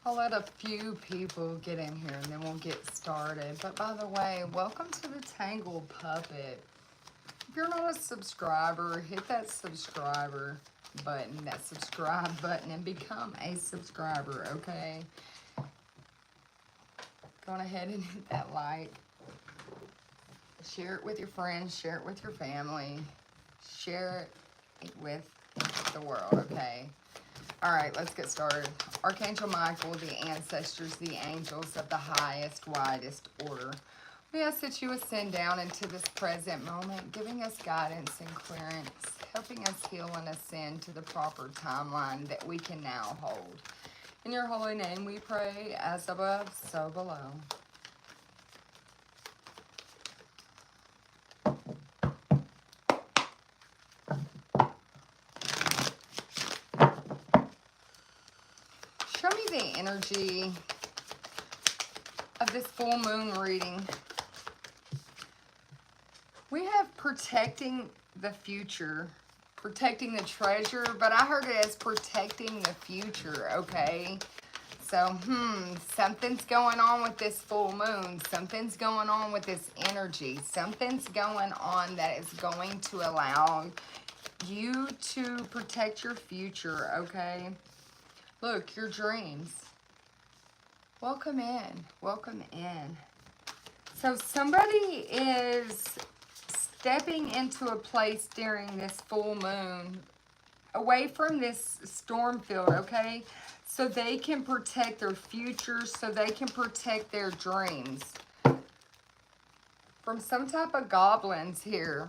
I'll let a few people get in here and then we'll get started. But by the way, welcome to the Tangled Puppet. If you're not a subscriber, hit that subscribe button, and become a subscriber, okay? Go on ahead and hit that like. Share it with your friends, share it with your family, share it with the world, okay? All right, let's get started. Archangel Michael, the ancestors, the angels of the highest, widest order. We ask that you ascend down into this present moment, giving us guidance and clearance, helping us heal and ascend to the proper timeline that we can now hold. In your holy name we pray, as above, so below. Show me the energy of this full moon reading. We have protecting the future, protecting the treasure, but I heard it as protecting the future, okay? So, something's going on with this full moon. Something's going on with this energy. Something's going on that is going to allow you to protect your future, okay? Look, your dreams. Welcome in. Welcome in. So somebody is stepping into a place during this full moon away from this storm field, okay? So they can protect their future, so they can protect their dreams from some type of goblins here.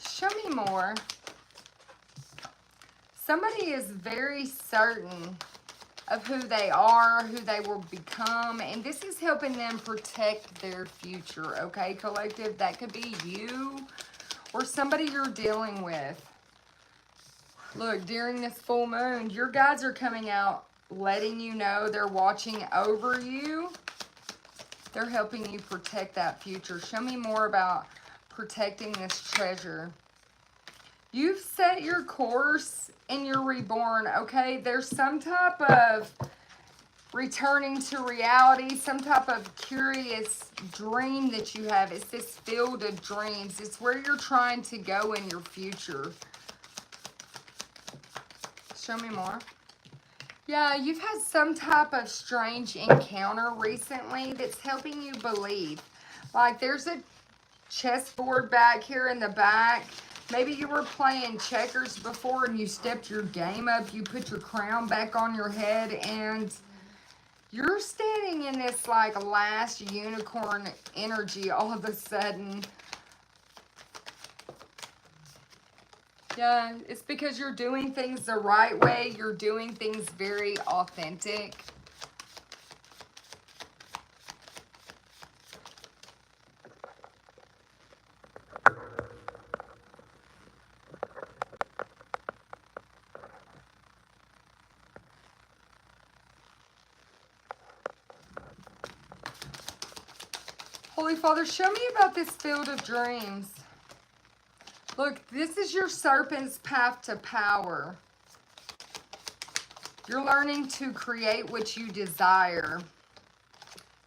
Show me more. Somebody is very certain of who they are, who they will become, and this is helping them protect their future, okay, collective? That could be you or somebody you're dealing with. Look, during this full moon, your guides are coming out, letting you know they're watching over you. They're helping you protect that future. Show me more about protecting this treasure. You've set your course and you're reborn, okay? There's some type of returning to reality, some type of curious dream that you have. It's this field of dreams. It's where you're trying to go in your future. Show me more. Yeah, you've had some type of strange encounter recently that's helping you believe. Like there's a chessboard back here in the back. Maybe you were playing checkers before and you stepped your game up. You put your crown back on your head and you're standing in this like last unicorn energy all of a sudden. Yeah, it's because you're doing things the right way. You're doing things very authentic. Holy Father, show me about this field of dreams. Look, this is your serpent's path to power. You're learning to create what you desire.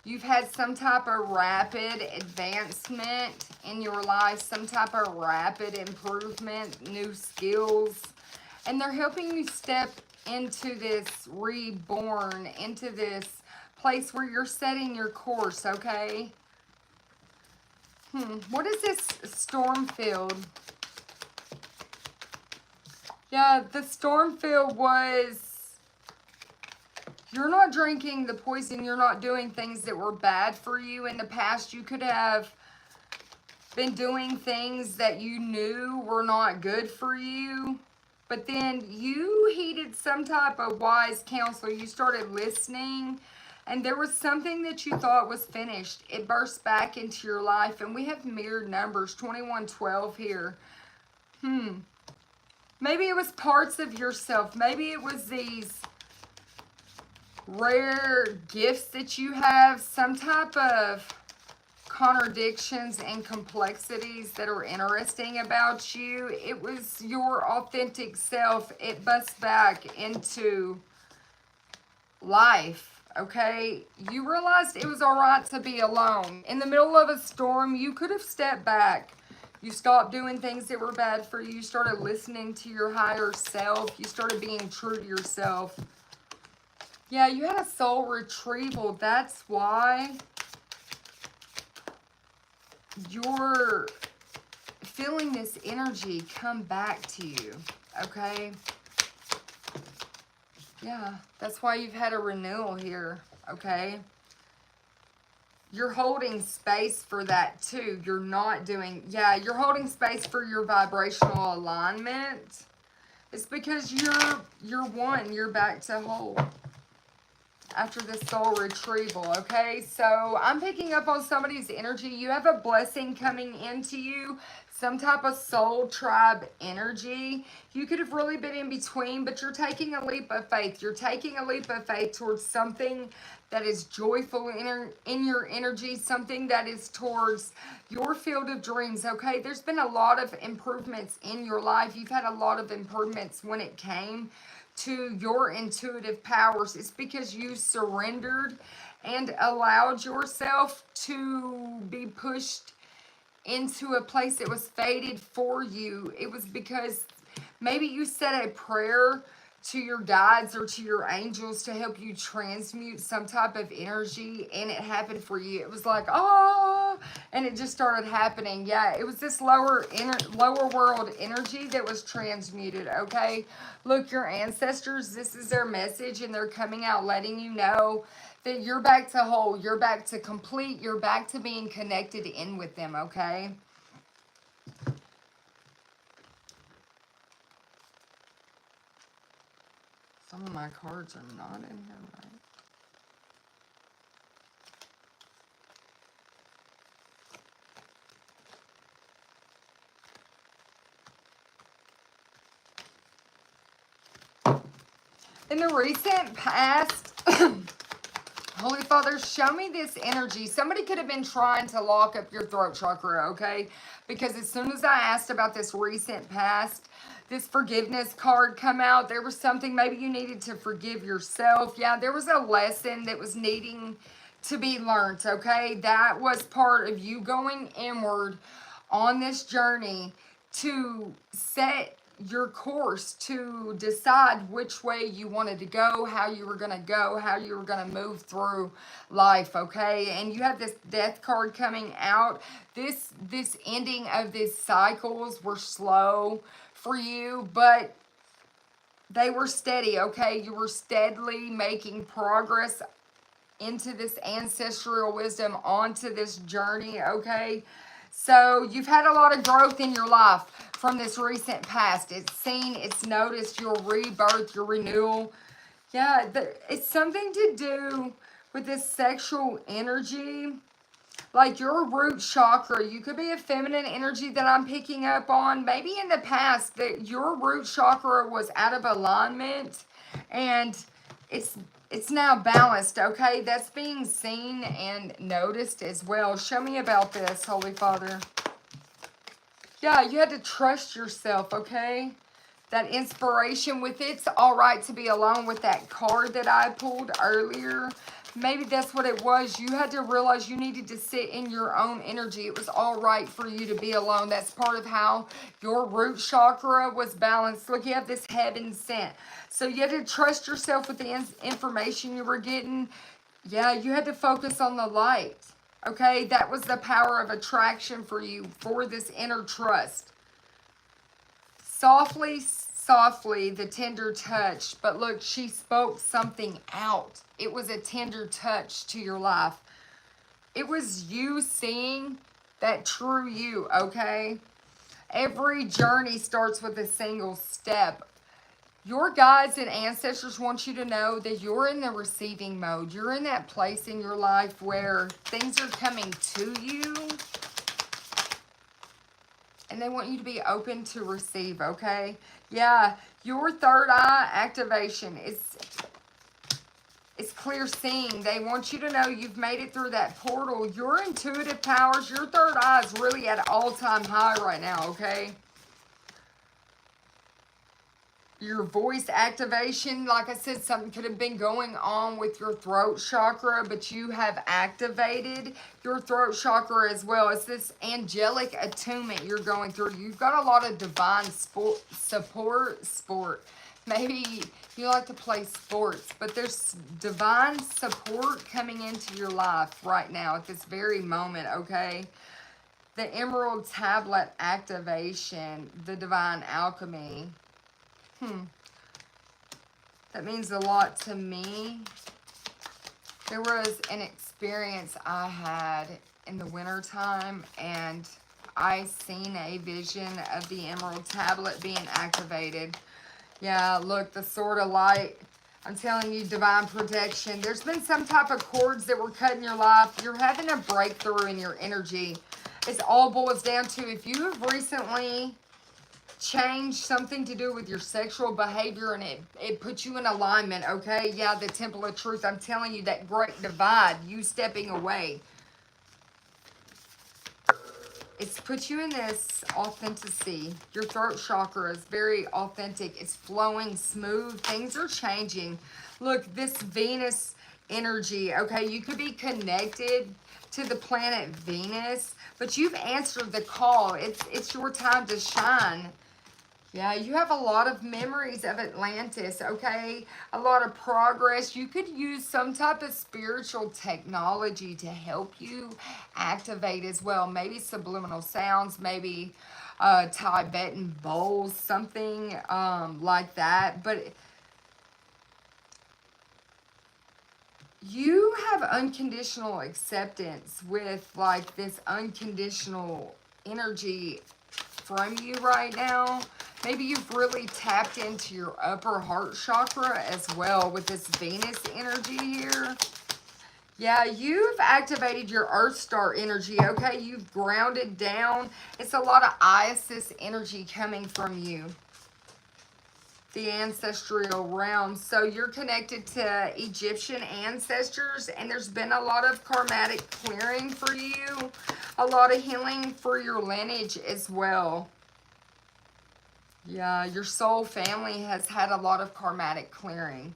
You've had some type of rapid advancement in your life, some type of rapid improvement, new skills. And they're helping you step into this reborn, into this place where you're setting your course, okay? What is this storm field? Yeah, the storm field was, you're not drinking the poison, you're not doing things that were bad for you in the past. You could have been doing things that you knew were not good for you, but then you heeded some type of wise counsel. You started listening, and there was something that you thought was finished. It burst back into your life, and we have mirrored numbers, 2112 here. Maybe it was parts of yourself. Maybe it was these rare gifts that you have, some type of contradictions and complexities that are interesting about you. It was your authentic self. It busts back into life. Okay, you realized it was all right to be alone. In the middle of a storm, you could have stepped back. You stopped doing things that were bad for you. You started listening to your higher self. You started being true to yourself. Yeah, you had a soul retrieval. That's why you're feeling this energy come back to you. Okay? Yeah, that's why you've had a renewal here. Okay? You're holding space for that too. You're not doing, yeah, you're holding space for your vibrational alignment. It's because you're one. You're back to whole after the soul retrieval. Okay, so I'm picking up on somebody's energy. You have a blessing coming into you, some type of soul tribe energy. You could have really been in between, but you're taking a leap of faith. You're taking a leap of faith towards something that is joyful in your energy, something that is towards your field of dreams. Okay, there's been a lot of improvements in your life. You've had a lot of improvements when it came to your intuitive powers. It's because you surrendered and allowed yourself to be pushed into a place that was fated for you. It was because maybe you said a prayer to your guides or to your angels to help you transmute some type of energy, and it happened for you. It was like, oh, and it just started happening. Yeah, it was this lower world energy that was transmuted. Okay, look, your ancestors, this is their message, and they're coming out letting you know that you're back to whole, you're back to complete, you're back to being connected in with them. Okay. Some of my cards are not in here right. In the recent past, Holy Father, show me this energy. Somebody could have been trying to lock up your throat chakra, okay? Because as soon as I asked about this recent past, this forgiveness card come out. There was something, maybe you needed to forgive yourself. Yeah, there was a lesson that was needing to be learned, okay? That was part of you going inward on this journey to set your course, to decide which way you wanted to go, how you were going to go, how you were going to move through life, okay? And you have this death card coming out. This ending of these cycles were slow for you, but they were steady, okay? You were steadily making progress into this ancestral wisdom, onto this journey, okay? So you've had a lot of growth in your life from this recent past. It's seen, it's noticed your rebirth, your renewal. Yeah, it's something to do with this sexual energy. Like your root chakra, you could be a feminine energy that I'm picking up on. Maybe in the past that your root chakra was out of alignment and it's now balanced, okay? That's being seen and noticed as well. Show me about this, Holy Father. Yeah, you had to trust yourself, okay? That inspiration with it's all right to be alone with that card that I pulled earlier. Maybe that's what it was. You had to realize you needed to sit in your own energy. It was all right for you to be alone. That's part of how your root chakra was balanced. Look, you have this heaven sent. So you had to trust yourself with the information you were getting. Yeah, you had to focus on the light. Okay, that was the power of attraction for you, for this inner trust. Softly, softly, the tender touch. But look, she spoke something out. It was a tender touch to your life. It was you seeing that true you, okay? Every journey starts with a single step. Your guides and ancestors want you to know that you're in the receiving mode. You're in that place in your life where things are coming to you. And they want you to be open to receive, okay? Yeah, your third eye activation is clear seeing. They want you to know you've made it through that portal. Your intuitive powers, your third eye is really at an all-time high right now, okay? Your voice activation, like I said, something could have been going on with your throat chakra, but you have activated your throat chakra as well. It's this angelic attunement you're going through. You've got a lot of divine support. Maybe you like to play sports, but there's divine support coming into your life right now at this very moment, okay? The Emerald Tablet activation, the divine alchemy. That means a lot to me. There was an experience I had in the wintertime, and I seen a vision of the Emerald Tablet being activated. Yeah, look, the Sword of Light. I'm telling you, divine protection. There's been some type of cords that were cut in your life. You're having a breakthrough in your energy. It all boils down to if you have recently changed something to do with your sexual behavior and it puts you in alignment, okay? Yeah, the Temple of Truth. I'm telling you, that great divide, you stepping away. It's put you in this authenticity. Your throat chakra is very authentic. It's flowing smooth. Things are changing. Look, this Venus energy, okay? You could be connected to the planet Venus, but you've answered the call. It's your time to shine. Yeah, you have a lot of memories of Atlantis, okay? A lot of progress. You could use some type of spiritual technology to help you activate as well. Maybe subliminal sounds, maybe Tibetan bowls, something like that. But you have unconditional acceptance with like this unconditional energy from you right now. Maybe you've really tapped into your upper heart chakra as well with this Venus energy here. Yeah, you've activated your Earth Star energy, okay? You've grounded down. It's a lot of Isis energy coming from you. The ancestral realm. So you're connected to Egyptian ancestors, and there's been a lot of karmatic clearing for you. A lot of healing for your lineage as well. Yeah, your soul family has had a lot of karmatic clearing.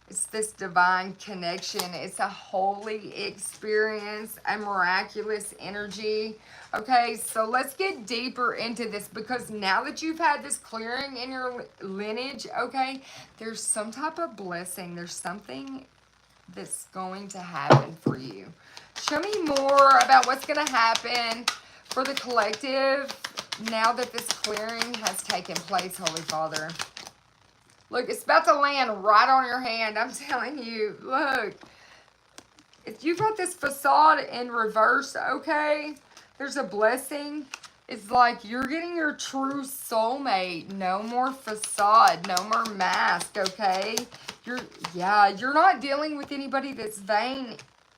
It's this divine connection. It's a holy experience, a miraculous energy. Okay, so let's get deeper into this, because now that you've had this clearing in your lineage, okay, there's some type of blessing. There's something that's going to happen for you. Show me more about what's going to happen for the collective now that this clearing has taken place, Holy Father. Look, it's about to land right on your hand. I'm telling you, look. If you've got this facade in reverse, okay, there's a blessing. It's like you're getting your true soulmate. No more facade, no more mask, okay? You're not dealing with anybody that's vain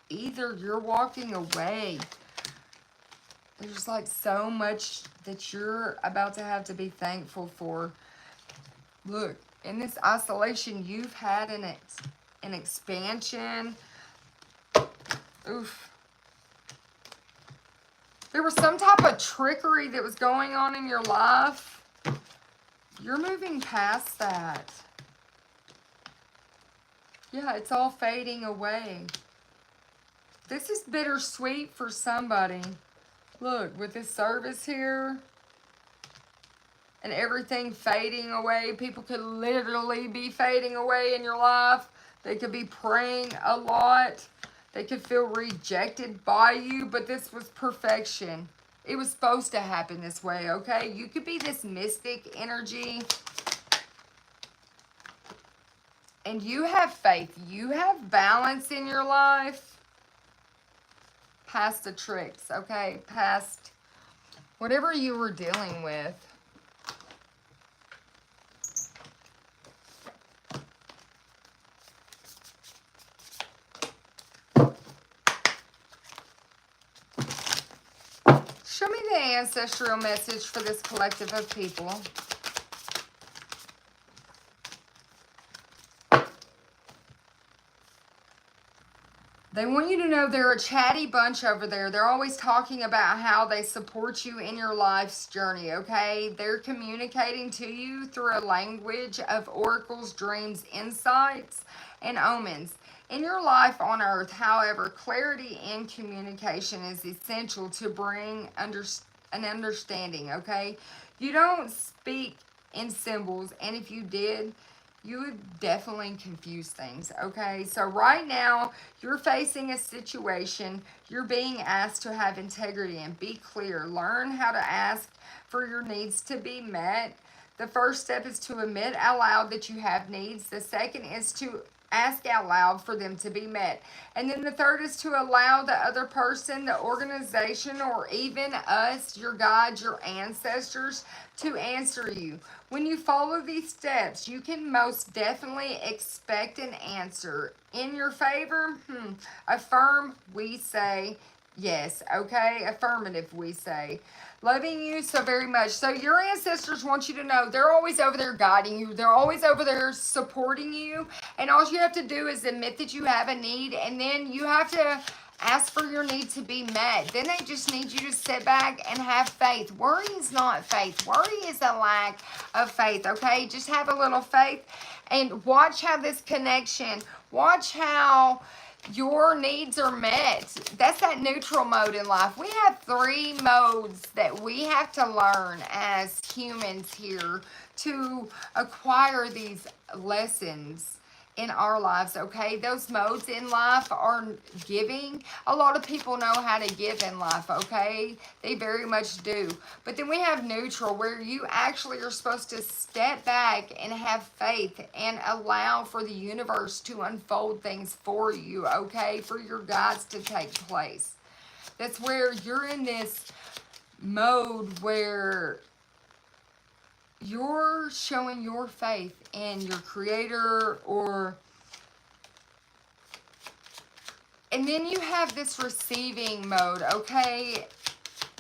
either. You're walking away. There's like so much that you're about to have to be thankful for. Look, in this isolation, you've had an expansion. Oof. There was some type of trickery that was going on in your life. You're moving past that. Yeah, it's all fading away. This is bittersweet for somebody. Look, with this service here and everything fading away, people could literally be fading away in your life. They could be praying a lot. They could feel rejected by you, but this was perfection. It was supposed to happen this way, okay? You could be this mystic energy, and you have faith. You have balance in your life. Past the tricks, okay? Past whatever you were dealing with. Show me the ancestral message for this collective of people. They want you to know they're a chatty bunch over there. They're always talking about how they support you in your life's journey, okay? They're communicating to you through a language of oracles, dreams, insights, and omens. In your life on earth, however, clarity in communication is essential to bring an understanding, okay? You don't speak in symbols, and if you did, you would definitely confuse things, okay? So right now, you're facing a situation. You're being asked to have integrity and be clear. Learn how to ask for your needs to be met. The first step is to admit out loud that you have needs. The second is to ask out loud for them to be met. And then the third is to allow the other person, the organization, or even us, your guides, your ancestors, to answer you. When you follow these steps, you can most definitely expect an answer. In your favor, affirm, we say yes, okay? Affirmative, we say. Loving you so very much. So your ancestors want you to know they're always over there guiding you. They're always over there supporting you. And all you have to do is admit that you have a need, and then you have to ask for your need to be met. Then they just need you to sit back and have faith. Worry is not faith. Worry is a lack of faith, okay? Just have a little faith and watch how this connection, watch how your needs are met. That's that neutral mode in life. We have 3 modes that we have to learn as humans here to acquire these lessons in our lives, okay? Those modes in life are giving. A lot of people know how to give in life, okay? They very much do. But then we have neutral, where you actually are supposed to step back and have faith and allow for the universe to unfold things for you, okay? For your guides to take place. That's where you're in this mode where you're showing your faith in your creator, and then you have this receiving mode, okay?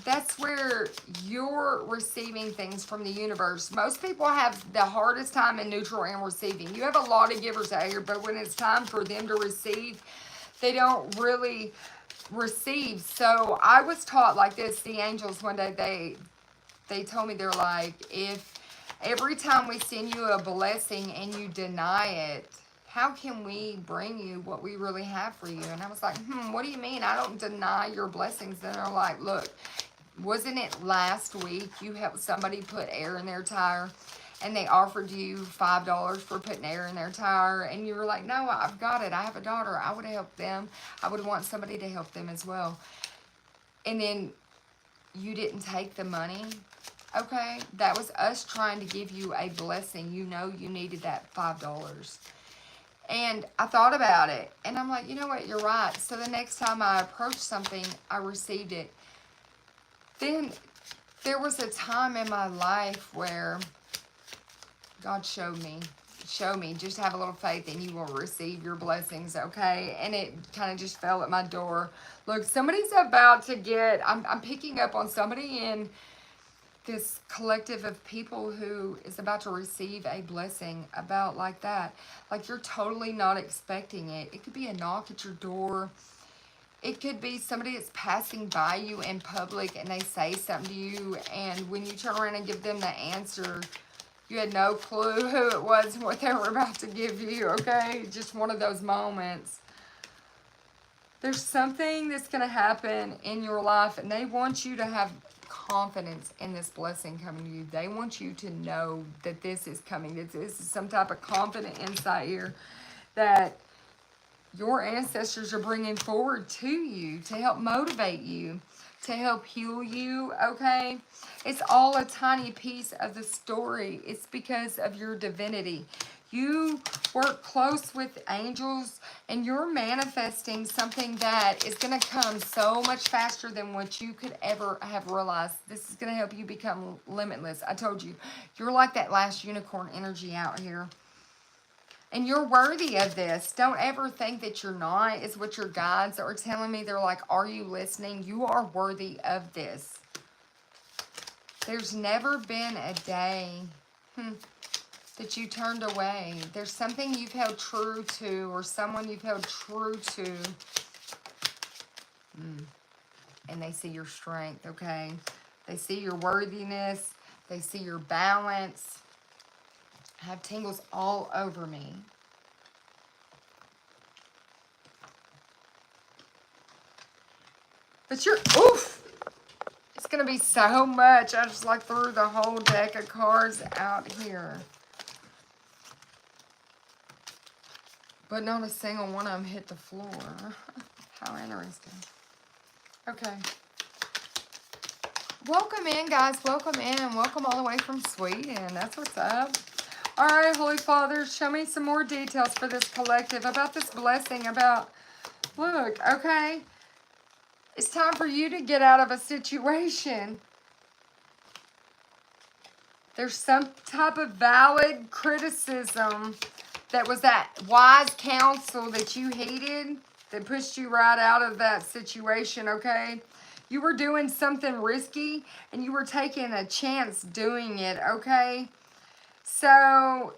That's where you're receiving things from the universe. Most people have the hardest time in neutral and receiving. You have a lot of givers out here, but when it's time for them to receive, they don't really receive. So I was taught like this. The angels one day, they told me, they're like, if every time we send you a blessing and you deny it, how can we bring you what we really have for you? And I was like, what do you mean? I don't deny your blessings. Then they're like, look, wasn't it last week you helped somebody put air in their tire and they offered you $5 for putting air in their tire? And you were like, no, I've got it. I have a daughter. I would help them. I would want somebody to help them as well. And then you didn't take the money. Okay, that was us trying to give you a blessing. You know you needed that $5. And I thought about it, and I'm like, you know what, you're right. So the next time I approached something, I received it. Then there was a time in my life where God showed me, just have a little faith and you will receive your blessings, okay? And it kind of just fell at my door. Look, somebody's about to get, I'm picking up on somebody in this collective of people who is about to receive a blessing about like that. Like you're totally not expecting it. It could be a knock at your door. It could be somebody that's passing by you in public and they say something to you, and when you turn around and give them the answer, you had no clue who it was and what they were about to give you, okay? Just one of those moments. There's something that's going to happen in your life, and they want you to have confidence in this blessing coming to you. They want you to know that this is coming. That this is some type of confident insight here that your ancestors are bringing forward to you to help motivate you, to help heal you, okay? It's all a tiny piece of the story. It's because of your divinity. You work close with angels, and you're manifesting something that is going to come so much faster than what you could ever have realized. This is going to help you become limitless. I told you, you're like that last unicorn energy out here. And you're worthy of this. Don't ever think that you're not, is what your guides are telling me. They're like, are you listening? You are worthy of this. There's never been a day that you turned away. There's something you've held true to, or someone you've held true to And they see your strength, okay? They see your worthiness. They see your balance. I have tingles all over me. But you're, oof! It's going to be so much. I just like threw the whole deck of cards out here. But not a single one of them hit the floor. How interesting. Okay. Welcome in, guys. Welcome in. Welcome all the way from Sweden. That's what's up. All right, Holy Father, show me some more details for this collective about this blessing, about, look, okay, it's time for you to get out of a situation. There's some type of valid criticism that was that wise counsel that you heeded that pushed you right out of that situation, okay? You were doing something risky and you were taking a chance doing it, okay? So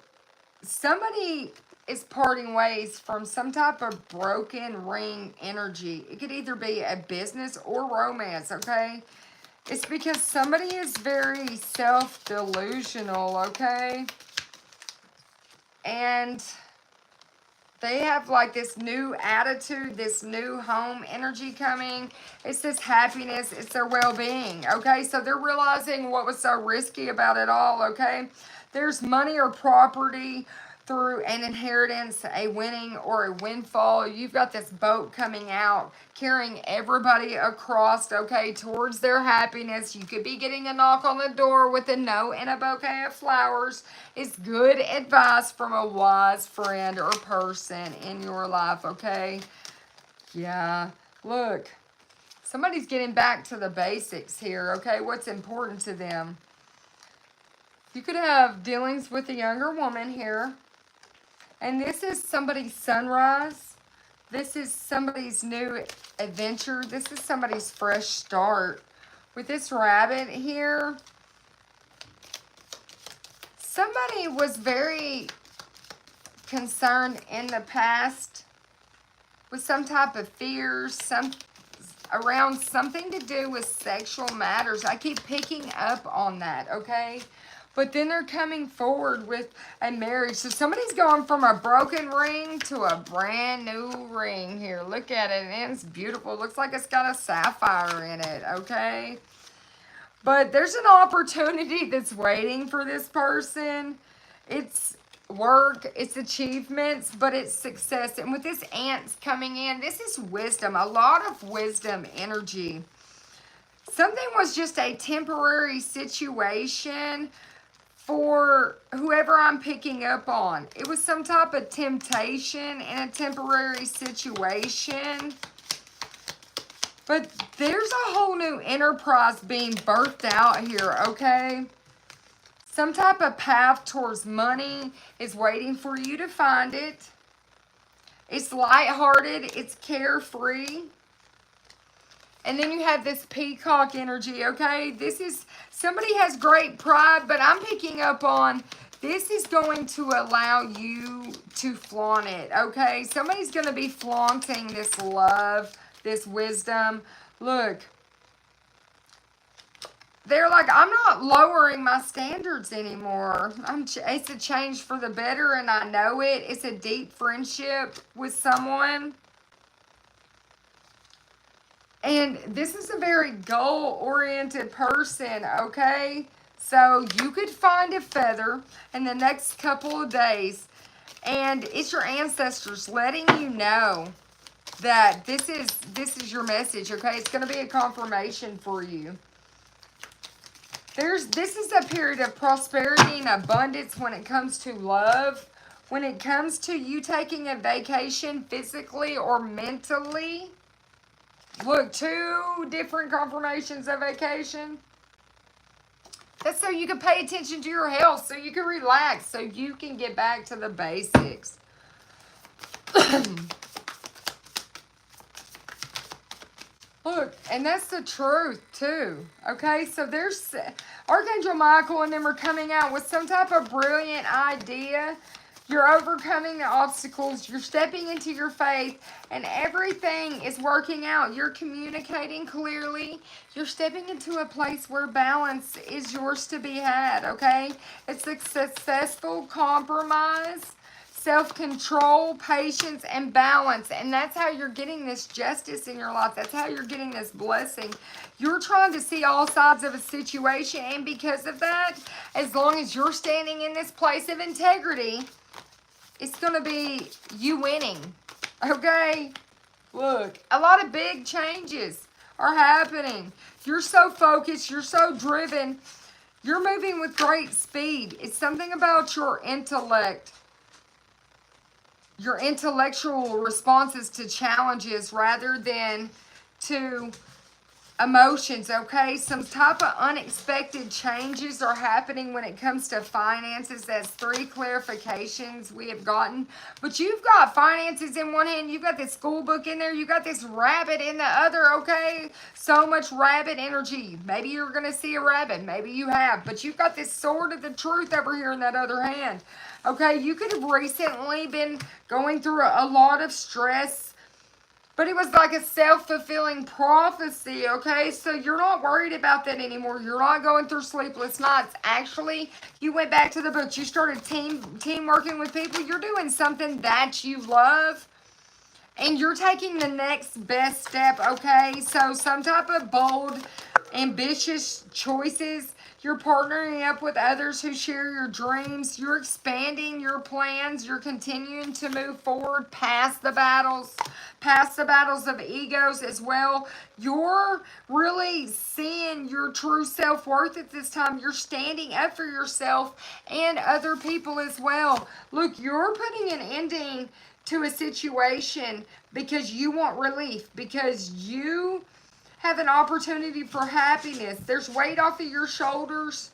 somebody is parting ways from some type of broken ring energy. It could either be a business or romance, okay? It's because somebody is very self-delusional, okay? And they have like this new attitude, this new home energy coming. It's this happiness, it's their well-being, okay? So they're realizing what was so risky about it all, okay? There's money or property through an inheritance, a winning or a windfall. You've got this boat coming out, carrying everybody across, okay, towards their happiness. You could be getting a knock on the door with a note and a bouquet of flowers. It's good advice from a wise friend or person in your life, okay? Yeah, look, somebody's getting back to the basics here, okay? What's important to them. You could have dealings with a younger woman here. And this is somebody's sunrise. This is somebody's new adventure. This is somebody's fresh start. With this rabbit here, somebody was very concerned in the past with some type of fears, around something to do with sexual matters. I keep picking up on that, okay? But then they're coming forward with a marriage. So somebody's going from a broken ring to a brand new ring here. Look at it. And it's beautiful. It looks like it's got a sapphire in it, okay? But there's an opportunity that's waiting for this person. It's work, it's achievements, but it's success. And with this ants coming in, this is wisdom. A lot of wisdom energy. Something was just a temporary situation for whoever I'm picking up on. It was some type of temptation in a temporary situation. But there's a whole new enterprise being birthed out here, okay? Some type of path towards money is waiting for you to find it. It's lighthearted. It's carefree. And then you have this peacock energy, okay? This is, somebody has great pride, but I'm picking up on, this is going to allow you to flaunt it, okay? Somebody's going to be flaunting this love, this wisdom. Look, they're like, I'm not lowering my standards anymore. It's a change for the better, and I know it. It's a deep friendship with someone. And this is a very goal-oriented person, okay? So you could find a feather in the next couple of days. And it's your ancestors letting you know that this is your message, okay? It's going to be a confirmation for you. This is a period of prosperity and abundance when it comes to love. When it comes to you taking a vacation physically or mentally. Look, 2 different confirmations of vacation. That's so you can pay attention to your health, so you can relax, so you can get back to the basics. Look, and that's the truth, too. Okay, so there's Archangel Michael and them are coming out with some type of brilliant idea. You're overcoming the obstacles. You're stepping into your faith, and everything is working out. You're communicating clearly. You're stepping into a place where balance is yours to be had, okay? It's a successful compromise, self-control, patience, and balance. And that's how you're getting this justice in your life. That's how you're getting this blessing. You're trying to see all sides of a situation, and because of that, as long as you're standing in this place of integrity, it's going to be you winning, okay? Look, a lot of big changes are happening. You're so focused. You're so driven. You're moving with great speed. It's something about your intellect, your intellectual responses to challenges rather than to emotions, okay? Some type of unexpected changes are happening when it comes to finances. That's 3 clarifications we have gotten. But you've got finances in one hand. You've got this school book in there. You got this rabbit in the other, okay? So much rabbit energy. Maybe you're going to see a rabbit. Maybe you have. But you've got this sword of the truth over here in that other hand. Okay, you could have recently been going through a lot of stress, but it was like a self-fulfilling prophecy, okay? So you're not worried about that anymore. You're not going through sleepless nights. Actually, you went back to the books. You started team working with people. You're doing something that you love, and you're taking the next best step, okay? So some type of bold, ambitious choices. You're partnering up with others who share your dreams. You're expanding your plans. You're continuing to move forward past the battles of egos as well. You're really seeing your true self-worth at this time. You're standing up for yourself and other people as well. Look, you're putting an ending to a situation because you want relief, because you have an opportunity for happiness. There's weight off of your shoulders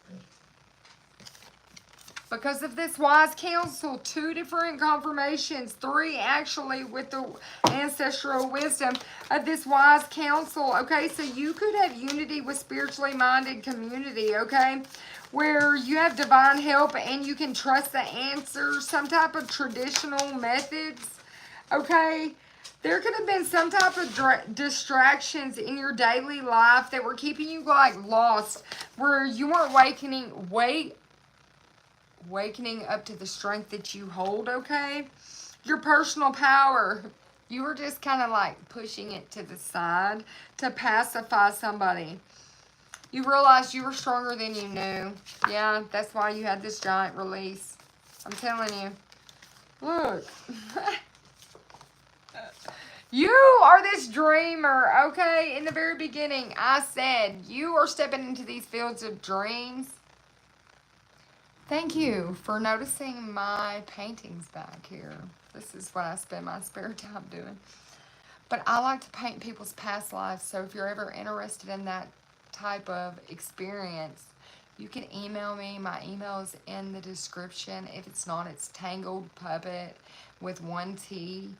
because of this wise counsel. 2 different confirmations, 3 actually with the ancestral wisdom of this wise counsel. Okay, so you could have unity with spiritually minded community, okay, where you have divine help and you can trust the answers, some type of traditional methods, okay. There could have been some type of distractions in your daily life that were keeping you like lost, where you weren't wakening up to the strength that you hold, okay? Your personal power, you were just kind of like pushing it to the side to pacify somebody. You realized you were stronger than you knew. Yeah, that's why you had this giant release. I'm telling you. Look. You are this dreamer, okay? In the very beginning, I said you are stepping into these fields of dreams. Thank you for noticing my paintings back here. This is what I spend my spare time doing. But I like to paint people's past lives, so if you're ever interested in that type of experience, you can email me. My email is in the description. If it's not, it's Tangled Puppet with 1 T.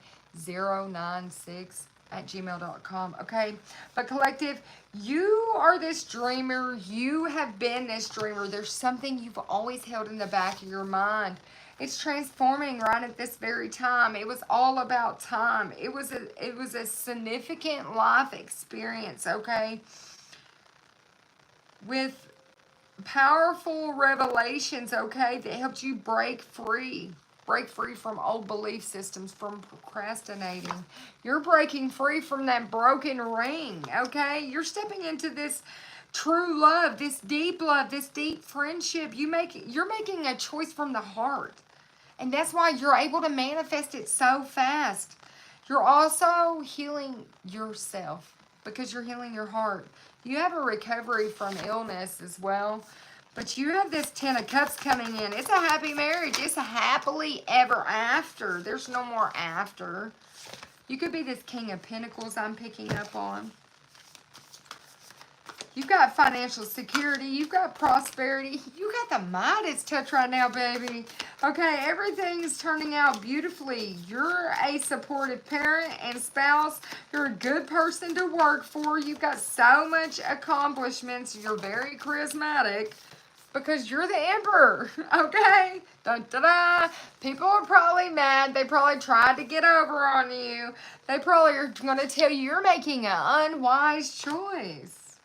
096@gmail.com. Okay, but collective, you are this dreamer. You have been this dreamer. There's something you've always held in the back of your mind. It's transforming right at this very time. It was all about time. It was a significant life experience, okay, with powerful revelations, okay, that helped you break free from old belief systems, from procrastinating. You're breaking free from that broken ring, okay? You're stepping into this true love, this deep friendship. You're making a choice from the heart. And that's why you're able to manifest it so fast. You're also healing yourself because you're healing your heart. You have a recovery from illness as well. But you have this 10 of Cups coming in. It's a happy marriage. It's a happily ever after. There's no more after. You could be this King of Pentacles I'm picking up on. You've got financial security. You've got prosperity. You got the Midas touch right now, baby. Okay, everything is turning out beautifully. You're a supportive parent and spouse. You're a good person to work for. You've got so much accomplishments. You're very charismatic. because you're the emperor, okay? Dun, da, da. People are probably mad. They probably tried to get over on you. They probably are going to tell you you're making an unwise choice.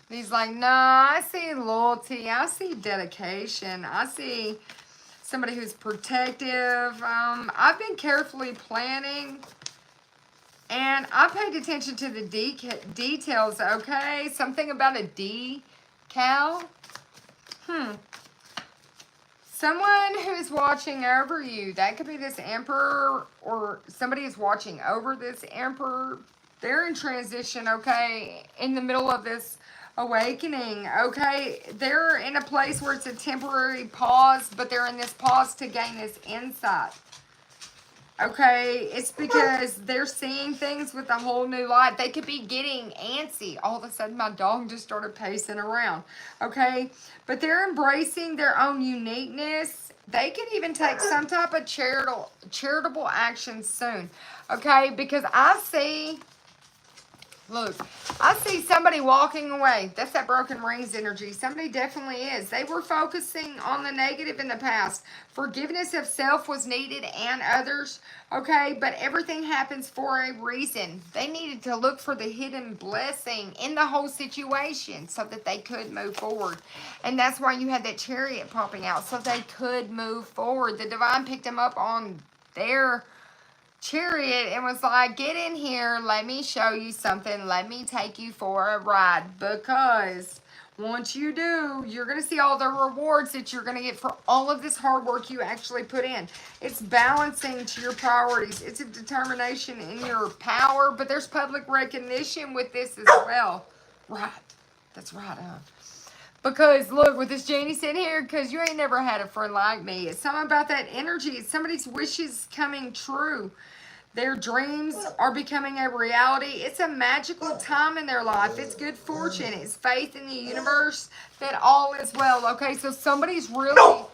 And he's like, nah, I see loyalty. I see dedication. I see somebody who's protective. I've been carefully planning. And I paid attention to the details, okay? Something about a decal. Someone who is watching over you. That could be this emperor, or somebody is watching over this emperor. They're in transition, okay? In the middle of this awakening, okay? They're in a place where it's a temporary pause, but they're in this pause to gain this insight. Okay, it's because they're seeing things with a whole new light. They could be getting antsy. All of a sudden, my dog just started pacing around. Okay, but they're embracing their own uniqueness. They could even take some type of charitable action soon. Okay, because I see... Look, I see somebody walking away. That's that broken rings energy. Somebody definitely is. They were focusing on the negative in the past. Forgiveness of self was needed and others. Okay, but everything happens for a reason. They needed to look for the hidden blessing in the whole situation so that they could move forward. And that's why you had that chariot popping out, so they could move forward. The divine picked them up on their chariot and was like, get in here, let me show you something, let me take you for a ride, because once you do, you're going to see all the rewards that you're going to get for all of this hard work you actually put in. It's balancing to your priorities. It's a determination in your power, but there's public recognition with this as well. Right. That's right, huh? Because, look, with this genie sitting here, because you ain't never had a friend like me. It's something about that energy. It's somebody's wishes coming true. Their dreams are becoming a reality. It's a magical time in their life. It's good fortune. It's faith in the universe that all is well. Okay, so somebody's really...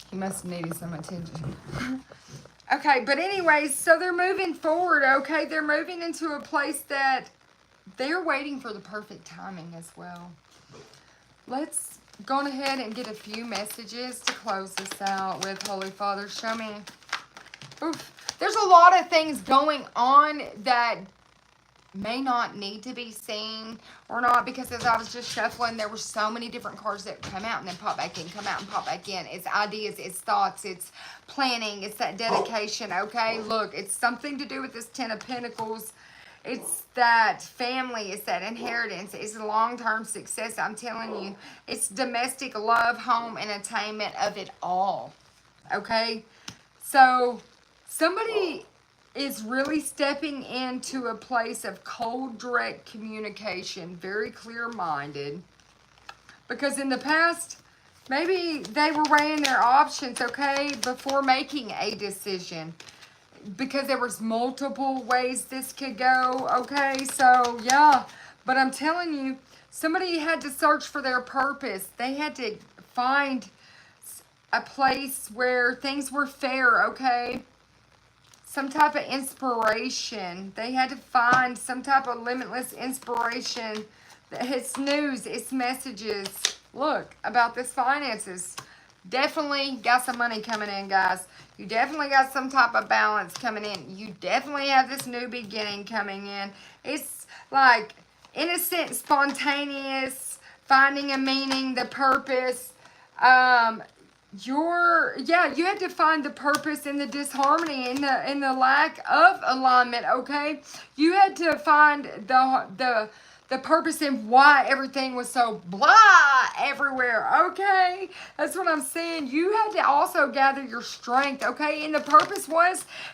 He must have needed some attention. Okay, but anyways, so they're moving forward, okay? They're moving into a place that they're waiting for the perfect timing as well. Let's go ahead and get a few messages to close this out with. Holy Father, show me. Oof. There's a lot of things going on that may not need to be seen or not, because as I was just shuffling, there were so many different cards that come out and then pop back in, come out and pop back in. It's ideas, it's thoughts, it's planning, it's that dedication, okay? Look, it's something to do with this Ten of Pentacles. It's that family, it's that inheritance, it's long-term success. I'm telling you, it's domestic love, home, and attainment of it all, okay? So somebody is really stepping into a place of cold, direct communication, very clear-minded. Because in the past, maybe they were weighing their options, okay, before making a decision. Because there was multiple ways this could go, okay? So, yeah. But I'm telling you, somebody had to search for their purpose. They had to find a place where things were fair, okay? Some type of inspiration. They had to find some type of limitless inspiration. It's news, it's messages. Look, about this finances. Definitely got some money coming in, guys. You definitely got some type of balance coming in. You definitely have this new beginning coming in. It's like innocent, spontaneous, finding a meaning, the purpose. You had to find the purpose in the disharmony, in the lack of alignment, okay? You had to find the the purpose and why everything was so blah everywhere, okay? That's what I'm saying. You had to also gather your strength, okay? And the purpose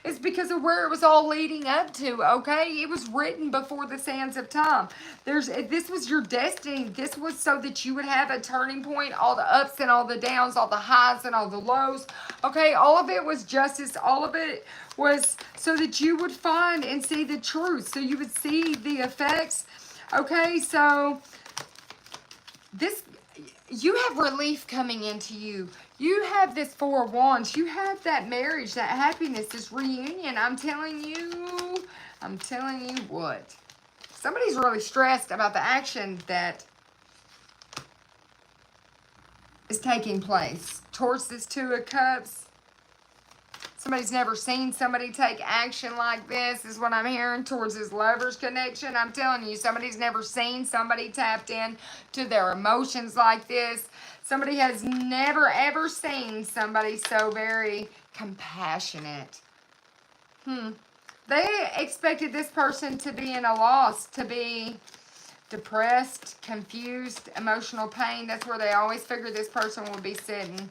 is because of where it was all leading up to, okay? It was written before the sands of time. This was your destiny. This was so that you would have a turning point, all the ups and all the downs, all the highs and all the lows, okay? All of it was justice. All of it was so that you would find and see the truth, so you would see the effects. Okay, so you have relief coming into you. You have this Four of Wands. You have that marriage, that happiness, this reunion. I'm telling you what. Somebody's really stressed about the action that is taking place towards this Two of Cups. Somebody's never seen somebody take action like this, is what I'm hearing, towards his lover's connection. I'm telling you, somebody's never seen somebody tapped in to their emotions like this. Somebody has never, ever seen somebody so very compassionate. They expected this person to be in a loss, to be depressed, confused, emotional pain. That's where they always figured this person would be sitting.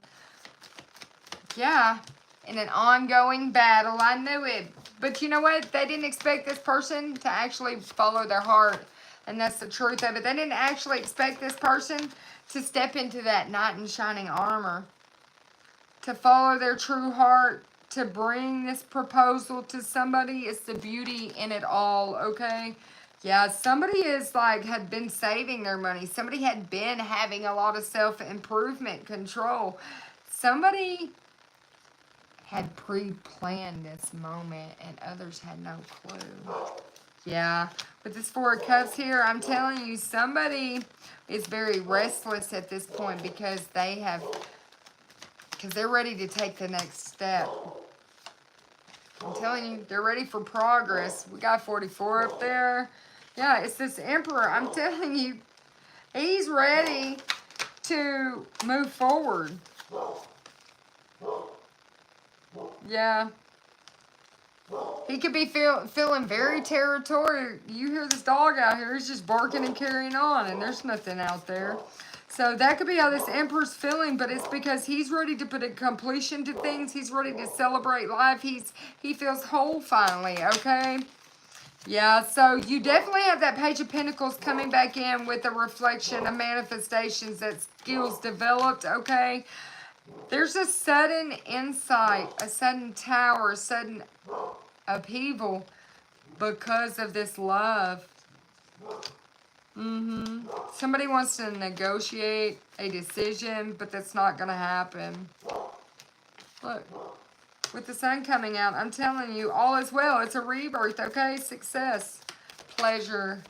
Yeah. In an ongoing battle. I knew it. But you know what? They didn't expect this person to actually follow their heart. And that's the truth of it. They didn't actually expect this person to step into that knight in shining armor. To follow their true heart. To bring this proposal to somebody. It's the beauty in it all, okay? Yeah, somebody had been saving their money. Somebody had been having a lot of self-improvement control. Somebody had pre-planned this moment and others had no clue. Yeah, with this Four of Cups here, I'm telling you, somebody is very restless at this point because they're ready to take the next step. I'm telling you, they're ready for progress. We got 44 up there. Yeah, it's this Emperor. I'm telling you, he's ready to move forward. Yeah. He could be feeling very territorial. You hear this dog out here. He's just barking and carrying on, and there's nothing out there. So that could be how this Emperor's feeling, but it's because he's ready to put a completion to things. He's ready to celebrate life. He feels whole finally, okay? Yeah, so you definitely have that Page of Pentacles coming back in with a reflection of manifestations, that skills developed, okay? There's a sudden insight, a sudden tower, a sudden upheaval because of this love. Somebody wants to negotiate a decision, but that's not going to happen. Look, with the sun coming out, I'm telling you, all is well. It's a rebirth, okay? Success, pleasure.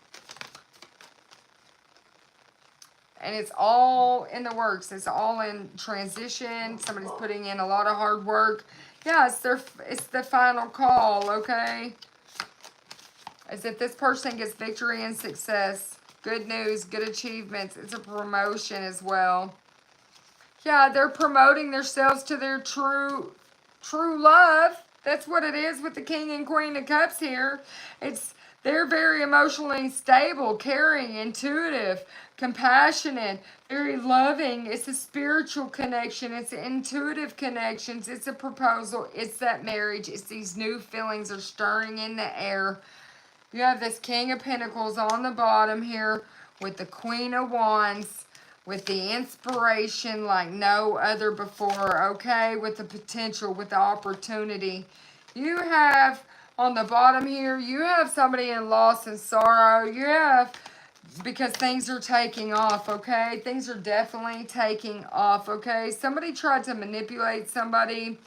And it's all in the works. It's all in transition. Somebody's putting in a lot of hard work. Yeah, it's the final call, okay? As if this person gets victory and success. Good news, good achievements. It's a promotion as well. Yeah, they're promoting themselves to their true love. That's what it is with the King and Queen of Cups here. They're very emotionally stable, caring, intuitive, compassionate, very loving. It's a spiritual connection. It's intuitive connections. It's a proposal. It's that marriage. It's these new feelings are stirring in the air. You have this King of Pentacles on the bottom here with the Queen of Wands, with the inspiration like no other before, okay? With the potential, with the opportunity. You have, on the bottom here, you have somebody in loss and sorrow. You have, because things are taking off, okay? Things are definitely taking off, okay? Somebody tried to manipulate somebody.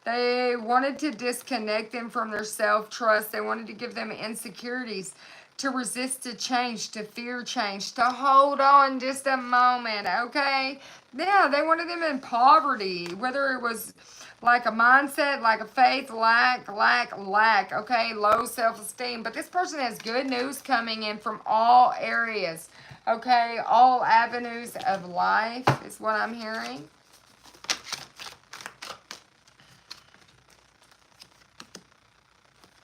They wanted to disconnect them from their self-trust. They wanted to give them insecurities, to resist a change, to fear change, to hold on just a moment, okay? Yeah, they wanted them in poverty, whether it was like a mindset, like a faith, lack, okay? Low self-esteem. But this person has good news coming in from all areas, okay? All avenues of life is what I'm hearing.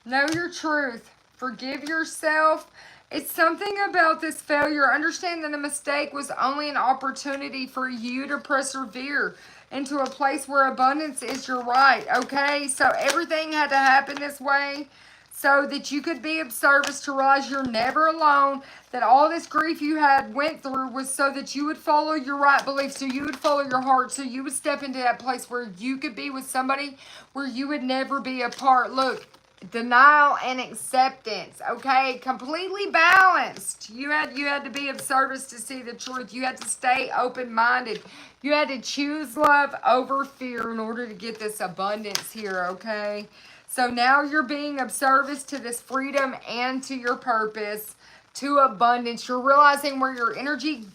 Know your truth. Forgive yourself It's something about this failure. Understand that the mistake was only an opportunity for you to persevere into a place where abundance is your right, okay? So everything had to happen this way so that you could be of service, to realize you're never alone, that all this grief you had went through was so that you would follow your right beliefs, so you would follow your heart, so you would step into that place where you could be with somebody where you would never be apart. Look, denial and acceptance, okay? Completely balanced. You had to be of service to see the truth. You had to stay open-minded. You had to choose love over fear in order to get this abundance here, okay? So now you're being of service to this freedom and to your purpose, to abundance. You're realizing where your energy,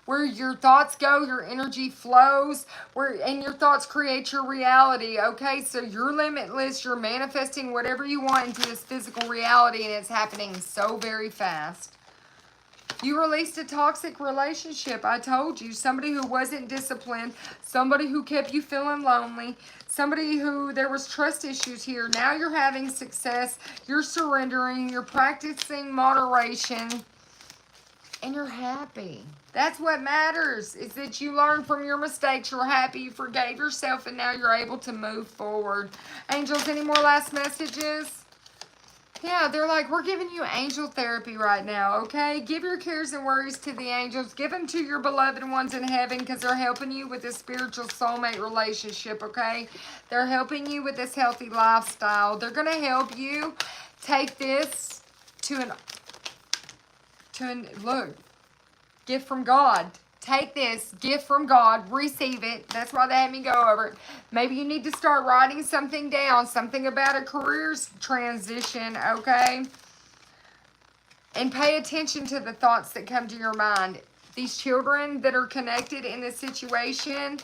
where your thoughts go, your energy flows, and your thoughts create your reality, okay? So you're limitless. You're manifesting whatever you want into this physical reality, and it's happening so very fast. You released a toxic relationship. I told you. Somebody who wasn't disciplined. Somebody who kept you feeling lonely. Somebody who there was trust issues here. Now you're having success. You're surrendering. You're practicing moderation. And you're happy. That's what matters. Is that you learned from your mistakes. You're happy. You forgave yourself. And now you're able to move forward. Angels, any more last messages? Yeah, they're like, we're giving you angel therapy right now, okay? Give your cares and worries to the angels. Give them to your beloved ones in heaven, because they're helping you with this spiritual soulmate relationship, okay? They're helping you with this healthy lifestyle. They're going to help you take this to look, gift from God. Take this gift from God, receive it. That's why they had me go over it. Maybe you need to start writing something down, something about a career transition, okay? And pay attention to the thoughts that come to your mind. These children that are connected in this situation,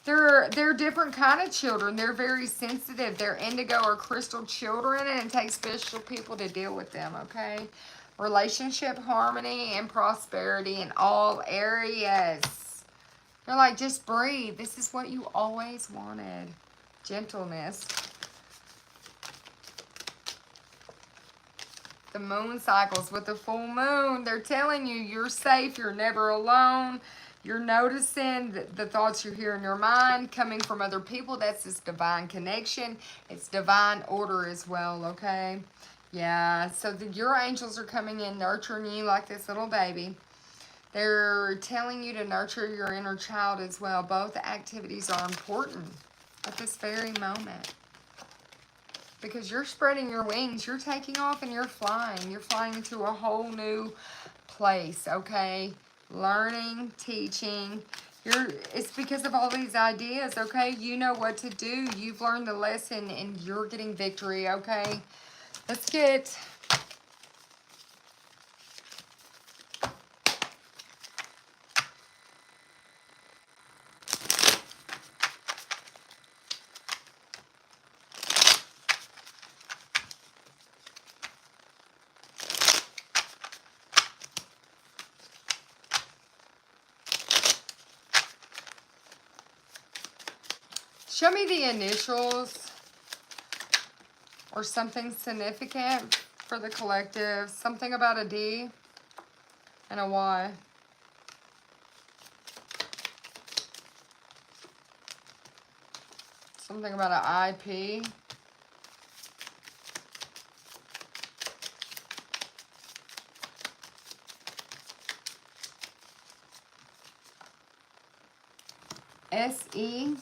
they're different kind of children. They're very sensitive. They're indigo or crystal children, and it takes special people to deal with them, okay? Relationship harmony and prosperity in all areas. You're like, just breathe. This is what you always wanted. Gentleness. The moon cycles with the full moon. They're telling you you're safe. You're never alone. You're noticing the thoughts you hear in your mind coming from other people. That's this divine connection. It's divine order as well, okay? Yeah, so your angels are coming in, nurturing you like this little baby. They're telling you to nurture your inner child as well. Both activities are important at this very moment. Because you're spreading your wings. You're taking off and you're flying. You're flying into a whole new place, okay? Learning, teaching. It's because of all these ideas, okay? You know what to do. You've learned the lesson and you're getting victory, okay? Let's get show me the initials or something significant for the collective. Something about a D and a Y. Something about an IP. SE.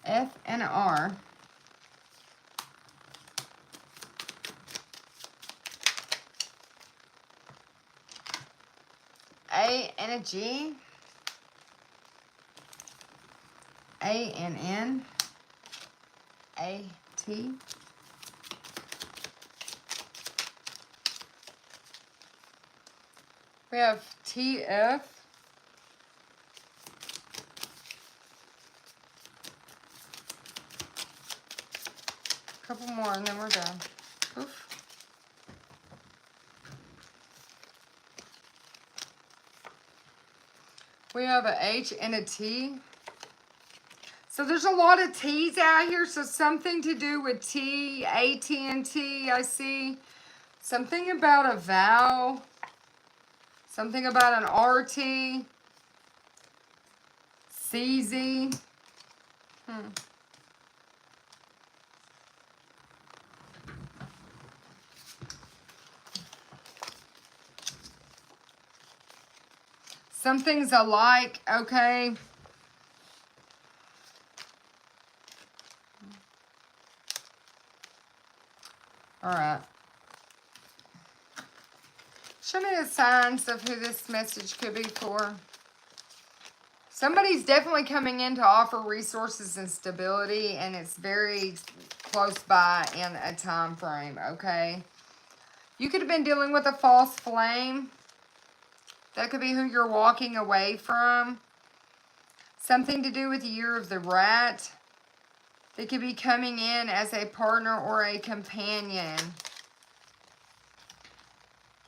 F and an R. A and a G. A and N. A, T. We have TF. Couple more and then we're done. Oof. We have a H and a T. So there's a lot of T's out here. So something to do with T, AT&T, I see. Something about a vow. Something about an RT. CZ. Something's alike, okay? All right. Show me the signs of who this message could be for. Somebody's definitely coming in to offer resources and stability, and it's very close by in a time frame, okay? You could have been dealing with a false flame. That could be who you're walking away from. Something to do with the year of the rat. They could be coming in as a partner or a companion.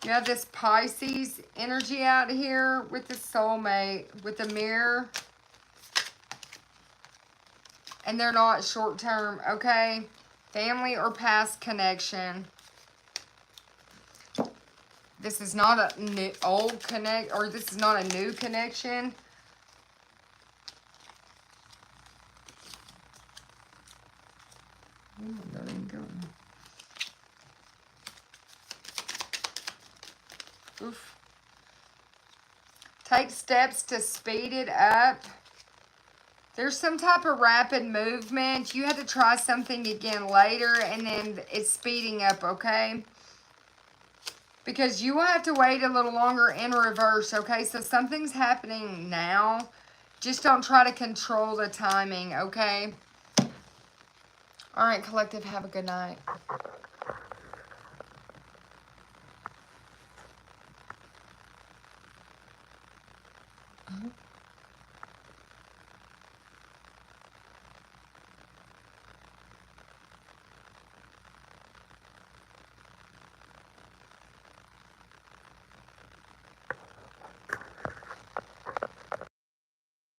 You have this Pisces energy out here with the soulmate, with the mirror. And they're not short term, okay? Family or past connection. This is not a new, old connect, or this is not a new connection. Oof. Take steps to speed it up. There's some type of rapid movement. You had to try something again later, and then it's speeding up, okay? Because you will have to wait a little longer in reverse, okay? So something's happening now. Just don't try to control the timing, okay? All right, collective, have a good night.